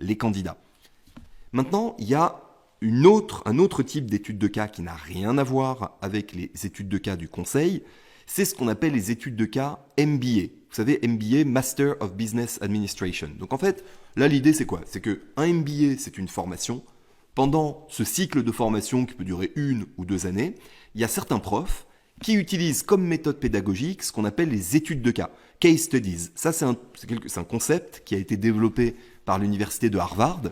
les candidats. Maintenant, il y a un autre type d'études de cas qui n'a rien à voir avec les études de cas du conseil. C'est ce qu'on appelle les études de cas MBA. Vous savez, MBA, Master of Business Administration. Donc en fait, là l'idée c'est quoi? C'est qu'un MBA, c'est une formation. Pendant ce cycle de formation qui peut durer 1 ou 2 années, il y a certains profs qui utilisent comme méthode pédagogique ce qu'on appelle les études de cas, case studies. Ça, c'est un concept qui a été développé par l'université de Harvard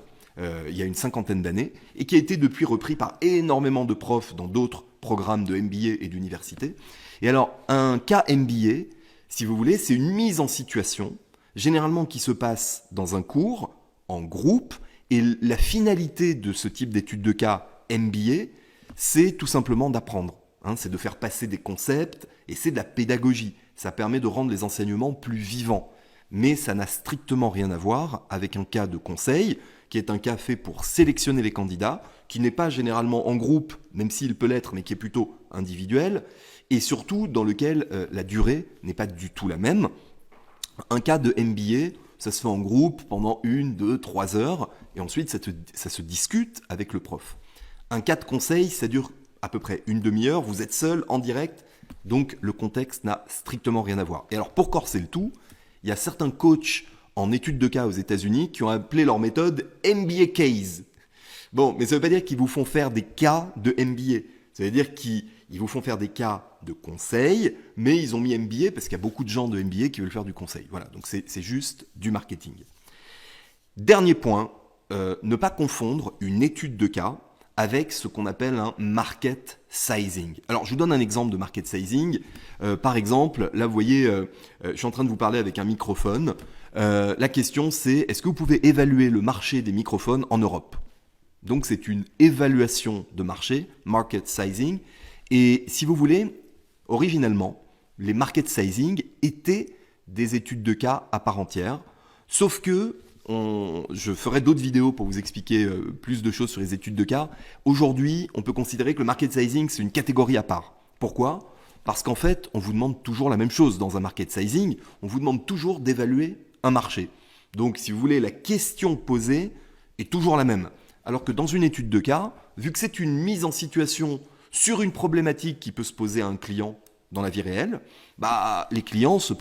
il y a une 50aine d'années et qui a été depuis repris par énormément de profs dans d'autres programmes de MBA et d'université. Et alors, un cas MBA, si vous voulez, c'est une mise en situation, généralement qui se passe dans un cours, en groupe, et la finalité de ce type d'études de cas MBA, c'est tout simplement d'apprendre. C'est de faire passer des concepts et c'est de la pédagogie. Ça permet de rendre les enseignements plus vivants. Mais ça n'a strictement rien à voir avec un cas de conseil, qui est un cas fait pour sélectionner les candidats, qui n'est pas généralement en groupe, même s'il peut l'être, mais qui est plutôt individuel, et surtout dans lequel la durée n'est pas du tout la même. Un cas de MBA, ça se fait en groupe pendant 1, 2, 3 heures, et ensuite ça se discute avec le prof. Un cas de conseil, ça dure à peu près une demi-heure, vous êtes seul, en direct, donc le contexte n'a strictement rien à voir. Et alors pour corser le tout, il y a certains coachs en études de cas aux États-Unis qui ont appelé leur méthode MBA Case. Bon, mais ça ne veut pas dire qu'ils vous font faire des cas de MBA. Ça veut dire qu'ils vous font faire des cas de conseil, mais ils ont mis MBA parce qu'il y a beaucoup de gens de MBA qui veulent faire du conseil. Voilà, donc c'est juste du marketing. Dernier point, ne pas confondre une étude de cas avec ce qu'on appelle un market sizing. Alors, je vous donne un exemple de market sizing. Par exemple, là, vous voyez, je suis en train de vous parler avec un microphone. La question, c'est est-ce que vous pouvez évaluer le marché des microphones en Europe? Donc, c'est une évaluation de marché, market sizing. Et si vous voulez, originellement, les market sizing étaient des études de cas à part entière, sauf que je ferai d'autres vidéos pour vous expliquer plus de choses sur les études de cas. Aujourd'hui, on peut considérer que le market sizing, c'est une catégorie à part. Pourquoi? Parce qu'en fait, on vous demande toujours la même chose dans un market sizing. On vous demande toujours d'évaluer un marché. Donc, si vous voulez, la question posée est toujours la même. Alors que dans une étude de cas, vu que c'est une mise en situation sur une problématique qui peut se poser à un client dans la vie réelle, les clients se posent